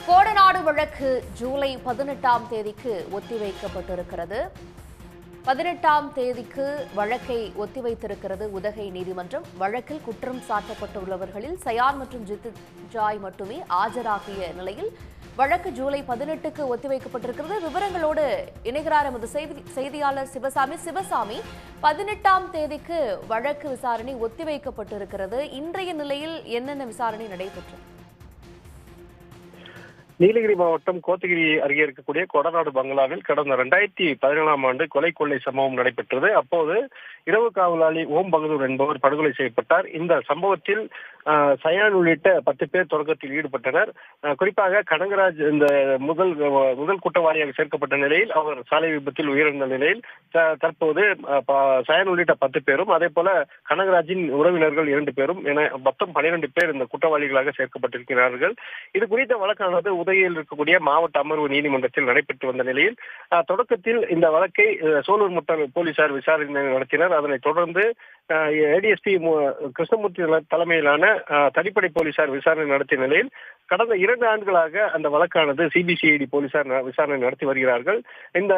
கோடநாடு வழக்கு ஜூலை 18ஆம் தேதிக்கு ஒத்திவைக்கப்பட்டிருக்கிறது. 18ஆம் தேதிக்கு வழக்கை ஒத்திவைத்திருக்கிறது உதகை நீதிமன்றம். வழக்கில் குற்றம் சாட்டப்பட்டுள்ளவர்களில் சயான் மற்றும் ஜிதின் ஜாய் மட்டுமே ஆஜராகிய நிலையில் வழக்கு ஜூலை 18க்கு ஒத்திவைக்கப்பட்டிருக்கிறது. விவரங்களோடு இணைகிறார் எமது செய்தியாளர் சிவசாமி. 18ஆம் தேதிக்கு வழக்கு விசாரணை ஒத்திவைக்கப்பட்டிருக்கிறது. இன்றைய நிலையில் என்னென்ன விசாரணை நடைபெற்றது? நீலகிரி மாவட்டம் கோத்தகிரி அருகே இருக்கக்கூடிய கொடநாடு பங்களாவில் கடந்த 2017ஆம் ஆண்டு கொலை கொள்ளை சம்பவம் நடைபெற்றது. அப்போது இரவு காவலாளி ஓம் பகதூர் என்பவர் படுகொலை செய்யப்பட்டார். இந்த சம்பவத்தில் சயான் உள்ளிட்ட 10 பேர் தொடக்கத்தில் ஈடுபட்டனர். குறிப்பாக கனகராஜ் இந்த முதல் குற்றவாளியாக சேர்க்கப்பட்ட நிலையில் அவர் சாலை விபத்தில் உயிரிழந்த நிலையில் தற்போது சயான் உள்ளிட்ட 10 பேரும் அதே போல கனகராஜின் உறவினர்கள் 2 பேரும் என மொத்தம் 12 பேர் இந்த குற்றவாளிகளாக சேர்க்கப்பட்டிருக்கிறார்கள். இது குறித்த வழக்கானது உதகையில் இருக்கக்கூடிய மாவட்ட அமர்வு நீதிமன்றத்தில் நடைபெற்று வந்த நிலையில் தொடக்கத்தில் இந்த வழக்கை சோலூர் முட்டல் போலீசார் விசாரணை நடத்தினர். அதனைத் தொடர்ந்து ஏடிஎஸ்பி கிருஷ்ணமூர்த்தி தலைமையிலான தனிப்படை போலீசார் விசாரணை நடத்திய நிலையில் கடந்த 2 ஆண்டுகளாக அந்த வழக்கானது சிபிசிஐடி போலீசார் விசாரணை நடத்தி வருகிறார்கள். இந்த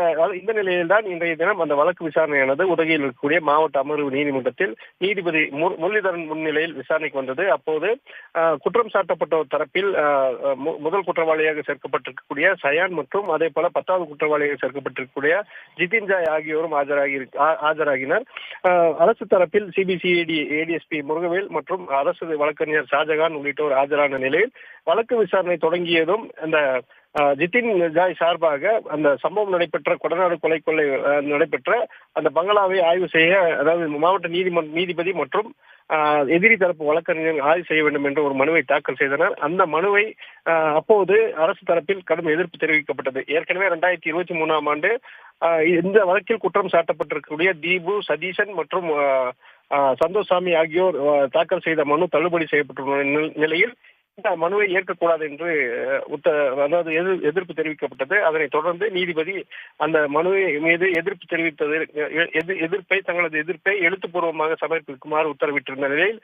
நிலையில்தான் இன்றைய தினம் அந்த வழக்கு விசாரணையானது உதகையில் இருக்கக்கூடிய மாவட்ட அமர்வு நீதிமன்றத்தில் நீதிபதி முரளிதரன் முன்னிலையில் விசாரணைக்கு வந்தது. அப்போது குற்றம் சாட்டப்பட்டோர் தரப்பில் முதல் குற்றவாளியாக சேர்க்கப்பட்டிருக்கக்கூடிய சயான் மற்றும் அதே போல 10வது குற்றவாளியாக சேர்க்கப்பட்டிருக்கக்கூடிய ஜிதின் ஜாய் ஆகியோரும் ஆஜராகினர். அரசு தரப்பில் சிபிசிஐடி ஏடிஎஸ்பி முருகவேல் மற்றும் அரசு வழக்கறிஞர் ஷாஜகான் உள்ளிட்டோர் ஆஜரான நிலையில் வழக்கு விசாரணை தொடங்கியதும் அந்த ஜிதின் ஜாய் சார்பாக அந்த சம்பவம் நடைபெற்ற கொடநாடு கொலை கொள்ளை நடைபெற்ற அந்த பங்களாவை ஆய்வு செய்ய, அதாவது மாவட்ட நீதிபதி மற்றும் எதிரி தரப்பு வழக்கறிஞர் ஆய்வு செய்ய வேண்டும் என்று ஒரு மனுவை தாக்கல் செய்தனர். அந்த மனுவை அப்போது அரசு தரப்பில் கடும் எதிர்ப்பு தெரிவிக்கப்பட்டது. ஏற்கனவே 2023ஆம் ஆண்டு இந்த வழக்கில் குற்றம் சாட்டப்பட்டிருக்கக்கூடிய தீபு, சதீசன் மற்றும் சந்தோஷசாமி ஆகியோர் தாக்கல் செய்த மனு தள்ளுபடி செய்யப்பட்டுள்ள நிலையில் இந்த மனுவை ஏற்கக்கூடாது என்று எதிர்ப்பு தெரிவிக்கப்பட்டது. அதனைத் தொடர்ந்து நீதிபதி அந்த மனுவை மீது தங்களது எதிர்ப்பை எழுத்துப்பூர்வமாக சமர்ப்பிக்குமாறு உத்தரவிட்டிருந்த நிலையில்